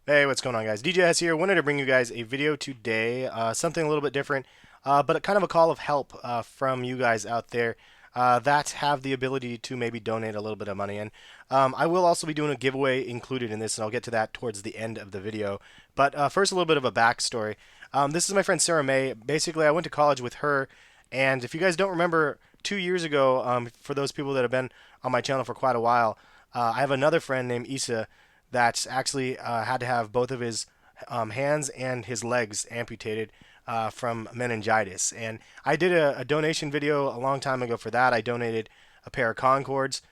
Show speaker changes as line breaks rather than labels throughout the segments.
Hey, what's going on, guys? DJS here. Wanted to bring you guys a video today, something a little bit different, but kind of a call of help from you guys out there that have the ability to maybe donate a little bit of money. And I will also be doing a giveaway included in this, and I'll get to that towards the end of the video. But first, a little bit of a backstory. This is my friend Sarah Mae. Basically, I went to college with her, and if you guys don't remember, 2 years ago, for those people that have been on my channel for quite a while, I have another friend named Issa that's actually had to have both of his hands and his legs amputated from meningitis. And I did a donation video a long time ago for that. I donated a pair of Concords,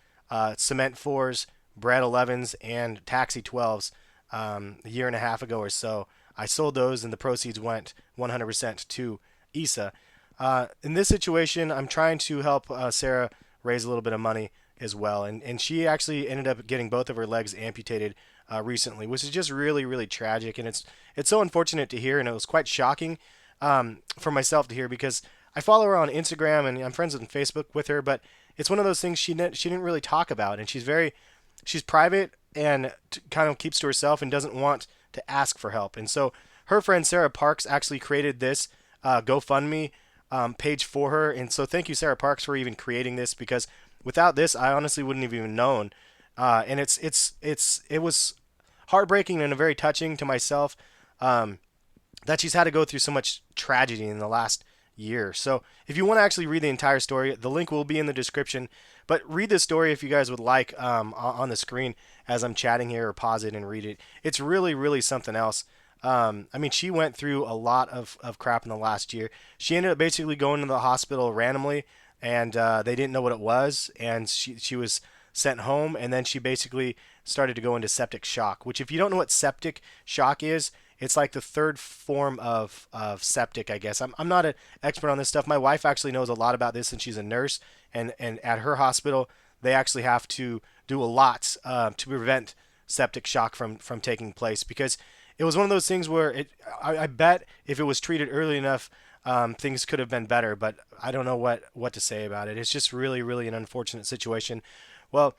Cement 4s, Brad 11s, and Taxi 12s a year and a half ago or so. I sold those, and the proceeds went 100% to Issa. In this situation, I'm trying to help Sarah raise a little bit of money as well. And she actually ended up getting both of her legs amputated recently, which is just really, really tragic. And it's so unfortunate to hear, and it was quite shocking for myself to hear because I follow her on Instagram and I'm friends on Facebook with her, but it's one of those things she didn't really talk about, and she's private and kind of keeps to herself and doesn't want to ask for help. And so her friend Sarah Parks actually created this GoFundMe page for her, and so thank you, Sarah Parks, for even creating this because without this, I honestly wouldn't have even known. And it was heartbreaking and very touching to myself that she's had to go through so much tragedy in the last year. So if you want to actually read the entire story, the link will be in the description. But read the story if you guys would like on the screen as I'm chatting here, or pause it and read it. It's really, really something else. I mean, she went through a lot of crap in the last year. She ended up basically going to the hospital randomly, and they didn't know what it was, and she was sent home, and then she basically started to go into septic shock, which if you don't know what septic shock is, it's like the third form of septic, I guess. I'm not an expert on this stuff. My wife actually knows a lot about this, and she's a nurse, and at her hospital, they actually have to do a lot to prevent septic shock from taking place because it was one of those things where I bet if it was treated early enough, things could have been better, but I don't know what to say about it. It's just really, really an unfortunate situation. Well,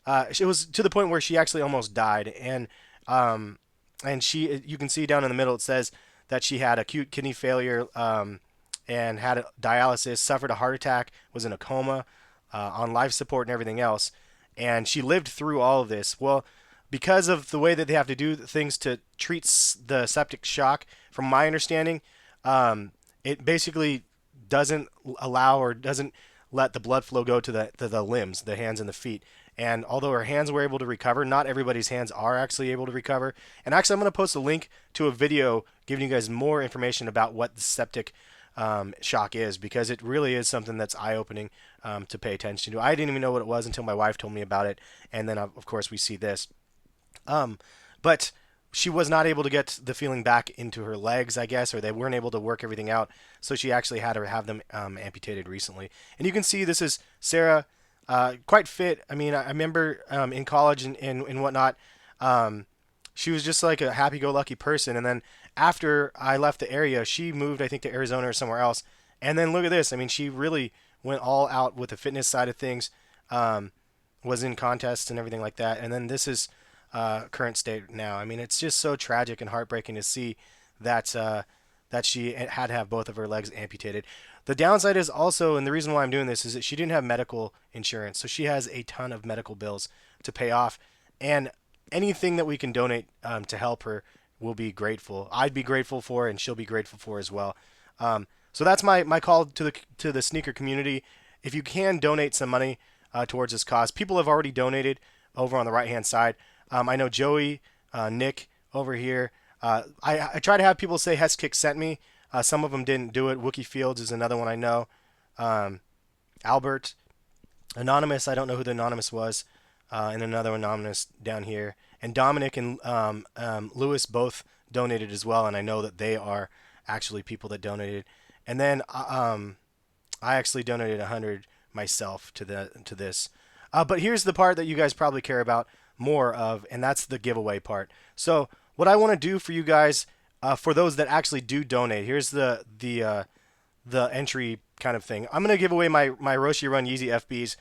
it was to the point where she actually almost died, and you can see down in the middle it says that she had acute kidney failure and had dialysis, suffered a heart attack, was in a coma, on life support and everything else, and she lived through all of this. Well, because of the way that they have to do things to treat the septic shock, from my understanding, it basically doesn't allow or doesn't let the blood flow go to the limbs, the hands and the feet. And although her hands were able to recover, not everybody's hands are actually able to recover. And actually, I'm going to post a link to a video giving you guys more information about what the septic shock is, because it really is something that's eye-opening to pay attention to. I didn't even know what it was until my wife told me about it, and then of course we see this. But she was not able to get the feeling back into her legs, I guess, or they weren't able to work everything out. So she actually had to have them amputated recently. And you can see this is Sarah, quite fit. I mean, I remember in college and whatnot, she was just like a happy-go-lucky person. And then after I left the area, she moved, I think, to Arizona or somewhere else. And then look at this. I mean, she really went all out with the fitness side of things. Was in contests and everything like that. And then this is current state now. I mean, it's just so tragic and heartbreaking to see that that she had to have both of her legs amputated. The downside is also, and the reason why I'm doing this is that she didn't have medical insurance, so she has a ton of medical bills to pay off, and anything that we can donate to help her will be grateful. I'd be grateful for, and she'll be grateful for as well. So that's my call to the sneaker community. If you can donate some money towards this cause, people have already donated over on the right hand side. I know Joey, Nick over here. I try to have people say Heskix sent me. Some of them didn't do it. Wookie Fields is another one I know. Albert, Anonymous, I don't know who the Anonymous was. And another Anonymous down here. And Dominic and Lewis both donated as well, and I know that they are actually people that donated. And then I actually donated 100 myself to this. But here's the part that you guys probably care about more of, and that's the giveaway part. So what I want to do for you guys, for those that actually do donate, here's the entry kind of thing. I'm gonna give away my Roshi Run Yeezy FBs.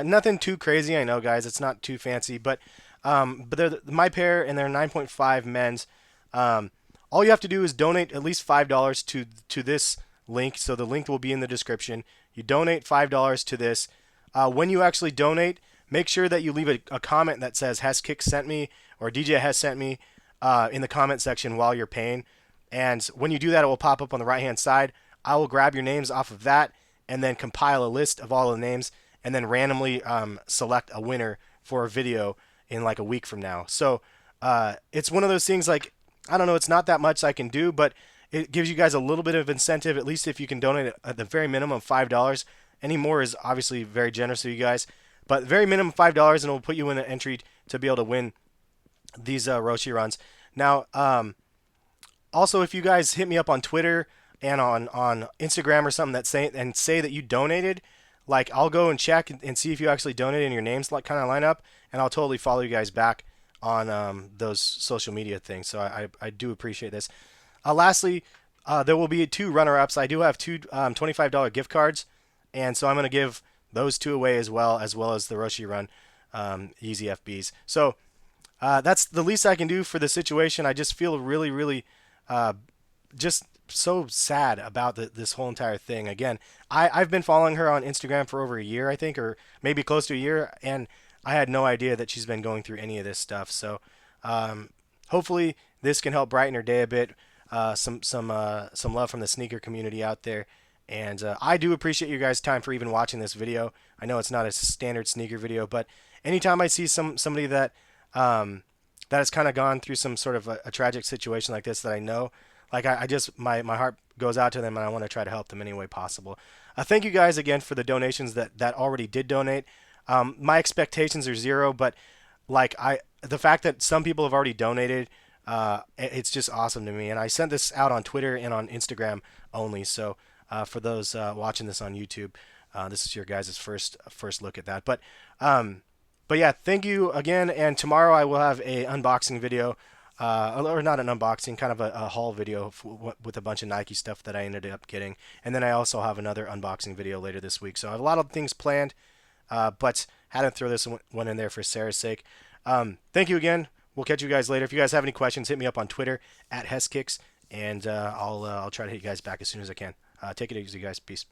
Nothing too crazy, I know, guys. It's not too fancy, but But they're my pair and they're 9.5 men's. Um, all you have to do is donate at least $5 to this link. So the link will be in the description. You donate $5 to this. When you actually donate, make sure that you leave a comment that says Heskick sent me or DJ has sent me in the comment section while you're paying. And when you do that, it will pop up on the right hand side. I will grab your names off of that and then compile a list of all the names and then randomly select a winner for a video in like a week from now. So it's one of those things like, I don't know, it's not that much I can do, but it gives you guys a little bit of incentive, at least if you can donate at the very minimum $5. Any more is obviously very generous of you guys, but very minimum $5 and it will put you in an entry to be able to win these Roshi runs. Now, also, if you guys hit me up on Twitter and on Instagram or something that say that you donated, like I'll go and check and see if you actually donated and your names like kind of line up, and I'll totally follow you guys back on those social media things. So I do appreciate this. Lastly, there will be two runner-ups. I do have two $25 gift cards, and so I'm going to give those two away as well as the Roshi Run Easy FBs. So that's the least I can do for the situation. I just feel really, really just so sad about this whole entire thing. Again, I've been following her on Instagram for over a year, I think, or maybe close to a year, and I had no idea that she's been going through any of this stuff. So hopefully this can help brighten her day a bit. Some love from the sneaker community out there. And I do appreciate you guys' time for even watching this video. I know it's not a standard sneaker video, but anytime I see somebody that that has kind of gone through some sort of a tragic situation like this that I know, like I just my heart goes out to them and I want to try to help them any way possible. Thank you guys again for the donations that already did donate. My expectations are zero, but like the fact that some people have already donated, it's just awesome to me. And I sent this out on Twitter and on Instagram only. So for those watching this on YouTube, this is your guys' first look at that. But yeah, thank you again. And tomorrow I will have a unboxing video, or not an unboxing, kind of a haul video with a bunch of Nike stuff that I ended up getting. And then I also have another unboxing video later this week. So I have a lot of things planned, but had to throw this one in there for Sarah's sake. Thank you again. We'll catch you guys later. If you guys have any questions, hit me up on Twitter @Heskicks, and I'll try to hit you guys back as soon as I can. Take it easy, guys. Peace.